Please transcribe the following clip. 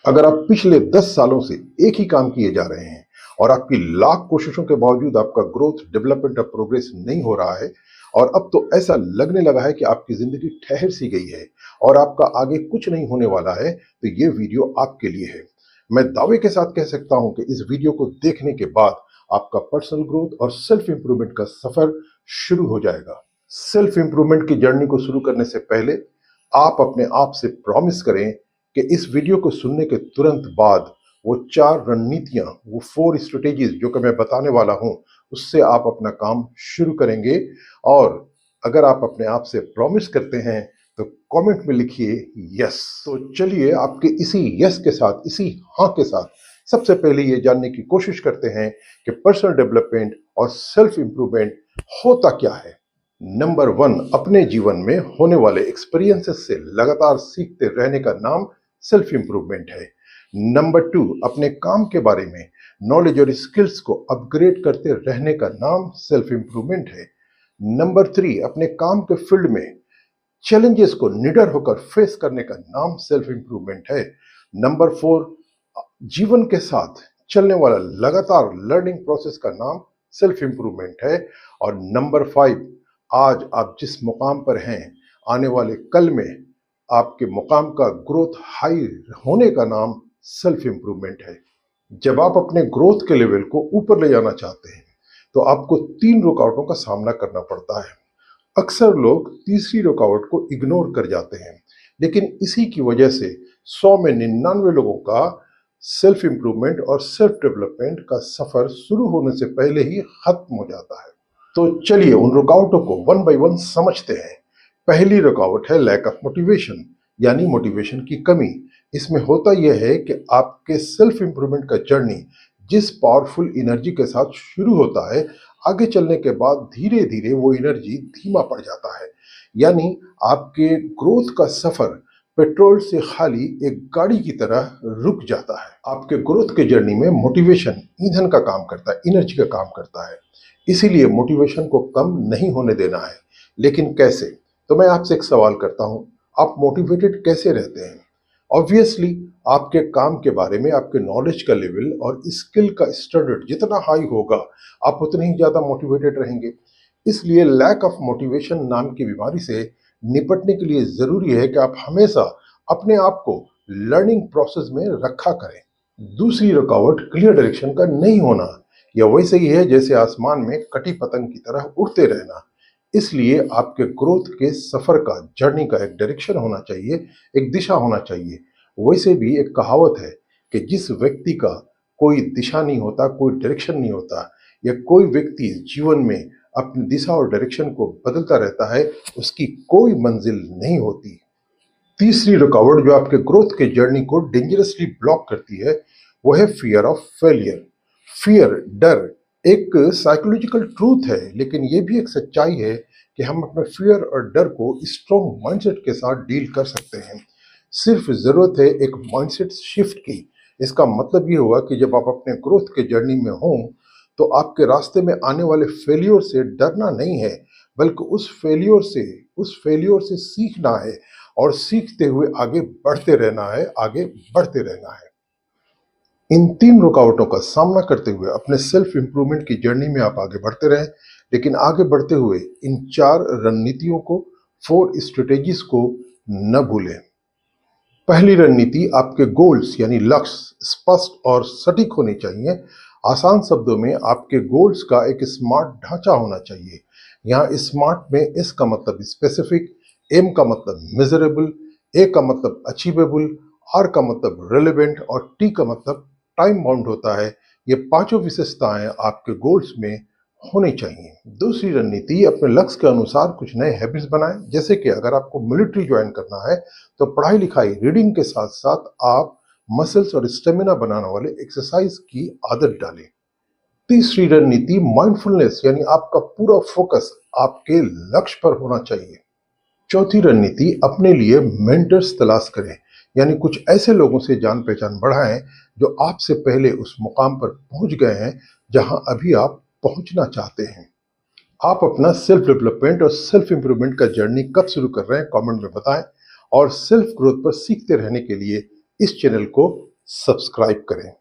अगर आप पिछले 10 सालों से एक ही काम किए जा रहे हैं और आपकी लाख कोशिशों के बावजूद आपका ग्रोथ, डेवलपमेंट और प्रोग्रेस नहीं हो रहा है और अब तो ऐसा लगने लगा है कि आपकी जिंदगी ठहर सी गई है और आपका आगे कुछ नहीं होने वाला है, तो ये वीडियो आपके लिए है। मैं दावे के साथ कह सकता हूं कि इस वीडियो को देखने के बाद आपका पर्सनल ग्रोथ और सेल्फ इंप्रूवमेंट का सफर शुरू हो जाएगा। सेल्फ इंप्रूवमेंट की जर्नी को शुरू करने से पहले आप अपने आप से प्रॉमिस करें कि इस वीडियो को सुनने के तुरंत बाद वो 4 रणनीतियां, वो 4 स्ट्रेटेजीज जो कि मैं बताने वाला हूं, उससे आप अपना काम शुरू करेंगे। और अगर आप अपने आप से प्रॉमिस करते हैं तो कमेंट में लिखिए यस। तो चलिए आपके इसी यस के साथ, इसी हाँ के साथ सबसे पहले ये जानने की कोशिश करते हैं कि पर्सनल डेवलपमेंट और सेल्फ इंप्रूवमेंट होता क्या है। नंबर 1, अपने जीवन में होने वाले एक्सपीरियंसेस से लगातार सीखते रहने का नाम सेल्फ इंप्रूवमेंट है। नंबर 2, अपने काम के बारे में नॉलेज और स्किल्स को अपग्रेड करते रहने का नाम सेल्फ इंप्रूवमेंट है। नंबर 3, अपने काम के फील्ड में चैलेंजेस को निडर होकर फेस करने का नाम सेल्फ इंप्रूवमेंट है। नंबर 4, जीवन के साथ चलने वाला लगातार लर्निंग प्रोसेस का नाम सेल्फ इंप्रूवमेंट है। और नंबर 5, आज आप जिस मुकाम पर हैं, आने वाले कल में आपके मुकाम का ग्रोथ हाई होने का नाम सेल्फ इंप्रूवमेंट है। जब आप अपने ग्रोथ के लेवल को ऊपर ले जाना चाहते हैं तो आपको 3 रुकावटों का सामना करना पड़ता है। अक्सर लोग तीसरी रुकावट को इग्नोर कर जाते हैं, लेकिन इसी की वजह से 100 में 99 लोगों का सेल्फ इंप्रूवमेंट और सेल्फ डेवलपमेंट का सफर शुरू होने से पहले ही खत्म हो जाता है। तो चलिए उन रुकावटों को वन बाय वन समझते हैं। पहली रुकावट है लैक ऑफ मोटिवेशन, यानी मोटिवेशन की कमी। इसमें होता यह है कि आपके सेल्फ इंप्रूवमेंट का जर्नी जिस पावरफुल एनर्जी के साथ शुरू होता है, आगे चलने के बाद धीरे धीरे वो एनर्जी धीमा पड़ जाता है। यानी आपके ग्रोथ का सफर पेट्रोल से खाली एक गाड़ी की तरह रुक जाता है। आपके ग्रोथ के जर्नी में मोटिवेशन ईंधन का काम करता है, एनर्जी का काम करता है। इसीलिए मोटिवेशन को कम नहीं होने देना है। लेकिन कैसे? तो मैं आपसे एक सवाल करता हूं, आप मोटिवेटेड कैसे रहते हैं? ऑब्वियसली आपके काम के बारे में आपके नॉलेज का लेवल और स्किल का स्टैंडर्ड जितना हाई होगा, आप उतने ही ज्यादा मोटिवेटेड रहेंगे। इसलिए लैक ऑफ मोटिवेशन नाम की बीमारी से निपटने के लिए जरूरी है कि आप हमेशा अपने आप को लर्निंग प्रोसेस में रखा करें। दूसरी रुकावट क्लियर डायरेक्शन का नहीं होना। यह वैसे ही है जैसे आसमान में कटी पतंग की तरह उड़ते रहना। इसलिए आपके ग्रोथ के सफर का, जर्नी का एक डायरेक्शन होना चाहिए, एक दिशा होना चाहिए। वैसे भी एक कहावत है कि जिस व्यक्ति का कोई दिशा नहीं होता, कोई डायरेक्शन नहीं होता, या कोई व्यक्ति जीवन में अपनी दिशा और डायरेक्शन को बदलता रहता है, उसकी कोई मंजिल नहीं होती। तीसरी रुकावट जो आपके ग्रोथ के जर्नी को डेंजरसली ब्लॉक करती है, वो है फियर ऑफ फेलियर। फियर, डर एक साइकोलॉजिकल ट्रूथ है, लेकिन ये भी एक सच्चाई है कि हम अपने फियर और डर को स्ट्रॉन्ग माइंडसेट के साथ डील कर सकते हैं। सिर्फ जरूरत है एक माइंडसेट शिफ्ट की। इसका मतलब ये हुआ कि जब आप अपने ग्रोथ के जर्नी में हों, तो आपके रास्ते में आने वाले फेलियर से डरना नहीं है, बल्कि उस फेलियर से सीखना है और सीखते हुए आगे बढ़ते रहना है, आगे बढ़ते रहना है। इन 3 रुकावटों का सामना करते हुए अपने सेल्फ इंप्रूवमेंट की जर्नी में आप आगे बढ़ते रहें, लेकिन आगे बढ़ते हुए इन 4 रणनीतियों को, 4 स्ट्रेटेजीज को न भूलें। पहली रणनीति, आपके गोल्स यानी लक्ष्य स्पष्ट और सटीक होने चाहिए। आसान शब्दों में आपके गोल्स का एक स्मार्ट ढांचा होना चाहिए। यहाँ स्मार्ट में एस का मतलब स्पेसिफिक, एम का मतलब मेजरेबल, ए का मतलब अचीवेबल, आर का मतलब रेलेवेंट और टी का मतलब टाइम बाउंड होता है। ये पांचों विशेषताएं आपके गोल्स में होनी चाहिए। दूसरी रणनीति, अपने लक्ष्य के अनुसार कुछ नए हैबिट्स बनाएं। जैसे कि अगर आपको मिलिट्री ज्वाइन करना है तो पढ़ाई लिखाई, रीडिंग के साथ साथ आप मसल्स और स्टेमिना बनाने वाले एक्सरसाइज की आदत डालें। तीसरी रणनीति, माइंडफुलनेस, यानी आपका पूरा फोकस आपके लक्ष्य पर होना चाहिए। चौथी रणनीति, अपने लिए मेंटर्स तलाश करें, यानी कुछ ऐसे लोगों से जान पहचान बढ़ाएं जो आपसे पहले उस मुकाम पर पहुंच गए हैं जहां अभी आप पहुंचना चाहते हैं। आप अपना सेल्फ डेवलपमेंट और सेल्फ इंप्रूवमेंट का जर्नी कब शुरू कर रहे हैं, कमेंट में बताएं। और सेल्फ ग्रोथ पर सीखते रहने के लिए इस चैनल को सब्सक्राइब करें।